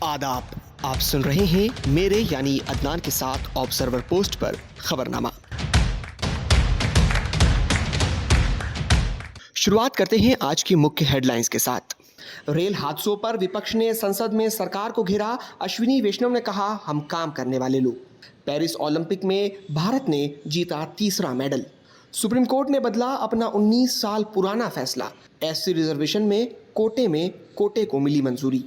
आदाब। आप सुन रहे हैं मेरे यानी अदनान के साथ ऑब्जर्वर पोस्ट पर खबरनामा। शुरुआत करते हैं आज की मुख्य हेडलाइंस के साथ। रेल हादसों पर विपक्ष ने संसद में सरकार को घेरा। अश्विनी वैष्णव ने कहा, हम काम करने वाले लोग। पेरिस ओलंपिक में भारत ने जीता तीसरा मेडल। सुप्रीम कोर्ट ने बदला अपना 19 साल पुराना फैसला। एससी रिजर्वेशन में कोटे को मिली मंजूरी।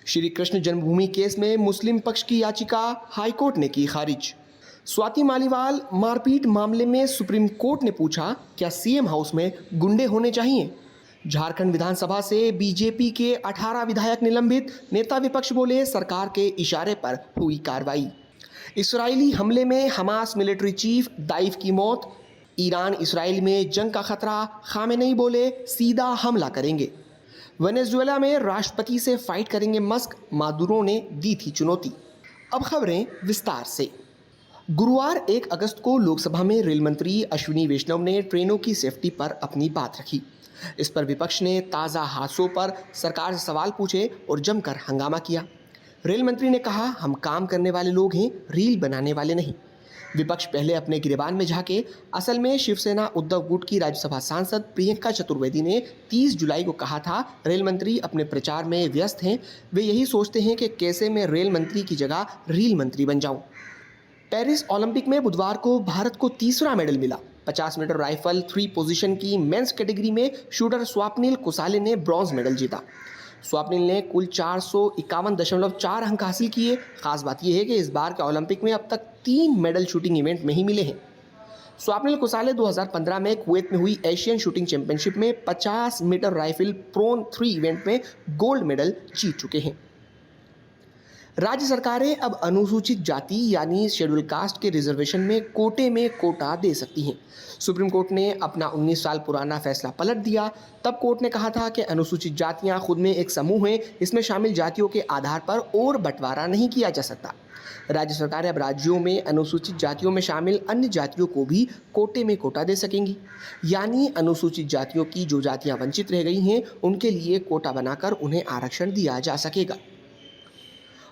श्री कृष्ण जन्मभूमि केस में मुस्लिम पक्ष की याचिका हाईकोर्ट ने की खारिज। स्वाति मालीवाल मारपीट मामले में सुप्रीम कोर्ट ने पूछा, क्या सीएम हाउस में गुंडे होने चाहिए। झारखंड विधानसभा से बीजेपी के 18 विधायक निलंबित। नेता विपक्ष बोले, सरकार के इशारे पर हुई कार्रवाई। इस्राएली हमले में हमास मिलिट्री चीफ दाइफ की मौत। ईरान इस्राएल में जंग का खतरा। खामेनेई बोले, सीधा हमला करेंगे। वेनेजुएला में राष्ट्रपति से फाइट करेंगे मस्क। मादुरो ने दी थी चुनौती। अब खबरें विस्तार से। गुरुवार 1 अगस्त को लोकसभा में रेल मंत्री अश्विनी वैष्णव ने ट्रेनों की सेफ्टी पर अपनी बात रखी। इस पर विपक्ष ने ताज़ा हादसों पर सरकार से सवाल पूछे और जमकर हंगामा किया। रेल मंत्री ने कहा, हम काम करने वाले लोग हैं, रील बनाने वाले नहीं। विपक्ष पहले अपने गिरेबान में झांके। असल में शिवसेना उद्धव गुट की राज्यसभा सांसद प्रियंका चतुर्वेदी ने 30 जुलाई को कहा था, रेल मंत्री अपने प्रचार में व्यस्त हैं, वे यही सोचते हैं कि कैसे मैं रेल मंत्री की जगह रील मंत्री बन जाऊं। पेरिस ओलंपिक में बुधवार को भारत को तीसरा मेडल मिला। 50 मीटर राइफल 3 पोजीशन की मेंस कैटेगरी में शूटर स्वप्निल कुसाले ने ब्रॉन्ज मेडल जीता। स्वप्निल ने कुल 451.4 अंक हासिल किए। खास बात यह है कि इस बार के ओलंपिक में अब तक 3 मेडल शूटिंग इवेंट में ही मिले हैं। स्वप्निल कुसाले 2015 में कुवैत में हुई एशियन शूटिंग चैंपियनशिप में 50 मीटर राइफल प्रोन 3 इवेंट में गोल्ड मेडल जीत चुके हैं। राज्य सरकारें अब अनुसूचित जाति यानी शेड्यूल कास्ट के रिजर्वेशन में कोटा दे सकती हैं। सुप्रीम कोर्ट ने अपना 19 साल पुराना फैसला पलट दिया। तब कोर्ट ने कहा था कि अनुसूचित जातियां खुद में एक समूह हैं, इसमें शामिल जातियों के आधार पर और बंटवारा नहीं किया जा सकता। राज्य सरकारें अब राज्यों में अनुसूचित जातियों में शामिल अन्य जातियों को भी कोटा दे सकेंगी। यानी अनुसूचित जातियों की जो जातियां वंचित रह गई हैं, उनके लिए कोटा बनाकर उन्हें आरक्षण दिया जा सकेगा।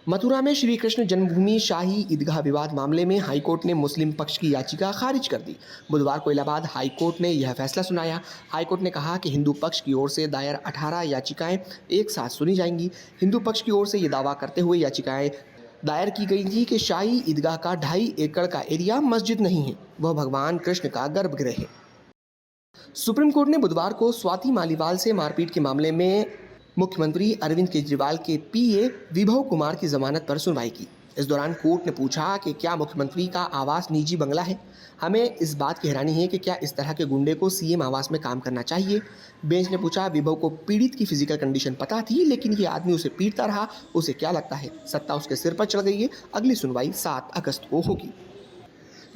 मथुरा में श्री कृष्ण जन्मभूमि शाही ईदगाह विवाद मामले में हाईकोर्ट ने मुस्लिम पक्ष की याचिका खारिज कर दी। बुधवार को इलाहाबाद हाईकोर्ट ने यह फैसला सुनाया। हाईकोर्ट ने कहा कि हिंदू पक्ष की ओर से दायर 18 याचिकाएं एक साथ सुनी जाएंगी। हिंदू पक्ष की ओर से यह दावा करते हुए याचिकाएं दायर की गई थी कि शाही ईदगाह का 2.5 एकड़ का एरिया मस्जिद नहीं है, वह भगवान कृष्ण का गर्भगृह है। सुप्रीम कोर्ट ने बुधवार को स्वाति मालीवाल से मारपीट के मामले में मुख्यमंत्री अरविंद केजरीवाल के पीए विभव कुमार की जमानत पर सुनवाई की। इस दौरान कोर्ट ने पूछा कि क्या मुख्यमंत्री का आवास निजी बंगला है। हमें इस बात की हैरानी है कि क्या इस तरह के गुंडे को सीएम आवास में काम करना चाहिए। बेंच ने पूछा, विभव को पीड़ित की फिजिकल कंडीशन पता थी, लेकिन ये आदमी उसे पीटता रहा, उसे क्या लगता है सत्ता उसके सिर पर चढ़ गई है। अगली सुनवाई 7 अगस्त को होगी।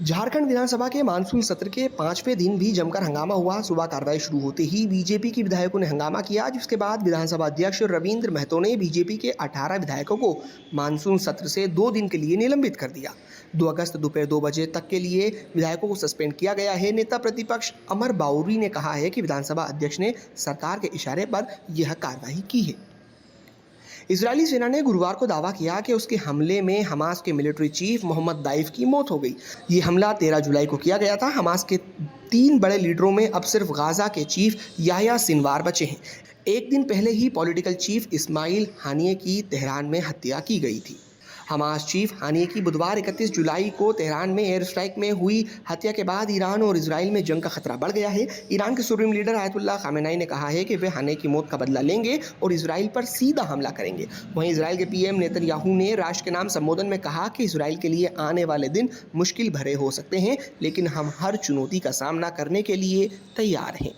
झारखंड विधानसभा के मानसून सत्र के 5वें दिन भी जमकर हंगामा हुआ। सुबह कार्रवाई शुरू होते ही बीजेपी के विधायकों ने हंगामा किया, जिसके बाद विधानसभा अध्यक्ष रविंद्र महतो ने बीजेपी के 18 विधायकों को मानसून सत्र से 2 दिन के लिए निलंबित कर दिया। 2 अगस्त दोपहर 2 बजे तक के लिए विधायकों को सस्पेंड किया गया है। नेता प्रतिपक्ष अमर बाउरी ने कहा है कि विधानसभा अध्यक्ष ने सरकार के इशारे पर यह कार्रवाई की है। इजरायली सेना ने गुरुवार को दावा किया कि उसके हमले में हमास के मिलिट्री चीफ मोहम्मद दाइफ की मौत हो गई। ये हमला 13 जुलाई को किया गया था। हमास के 3 बड़े लीडरों में अब सिर्फ गाजा के चीफ याह्या सिनवार बचे हैं। एक दिन पहले ही पॉलिटिकल चीफ इस्माइल हानिये की तेहरान में हत्या की गई थी। हमास चीफ हानिये की बुधवार 31 जुलाई को तेहरान में एयर स्ट्राइक में हुई हत्या के बाद ईरान और इजराइल में जंग का खतरा बढ़ गया है। ईरान के सुप्रीम लीडर आयतुल्लाह खामेनेई ने कहा है कि वे हानिये की मौत का बदला लेंगे और इजराइल पर सीधा हमला करेंगे। वहीं इजराइल के पीएम नेतन्याहू ने राष्ट्र के नाम संबोधन में कहा कि इजराइल के लिए आने वाले दिन मुश्किल भरे हो सकते हैं, लेकिन हम हर चुनौती का सामना करने के लिए तैयार हैं।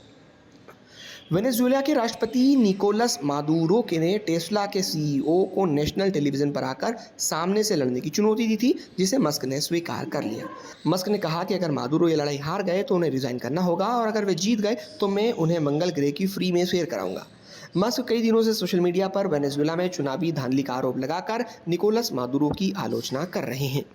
वेनेजुएला के राष्ट्रपति निकोलस मादुरो ने टेस्ला के सीईओ को नेशनल टेलीविजन पर आकर सामने से लड़ने की चुनौती दी थी, जिसे मस्क ने स्वीकार कर लिया। मस्क ने कहा कि अगर मादुरो ये लड़ाई हार गए तो उन्हें रिजाइन करना होगा, और अगर वे जीत गए तो मैं उन्हें मंगल ग्रह की फ्री में शेयर कराऊंगा। मस्क कई दिनों से सोशल मीडिया पर वेनेजुएला में चुनावी धांधली का आरोप लगाकर निकोलस मादुरो की आलोचना कर रहे हैं।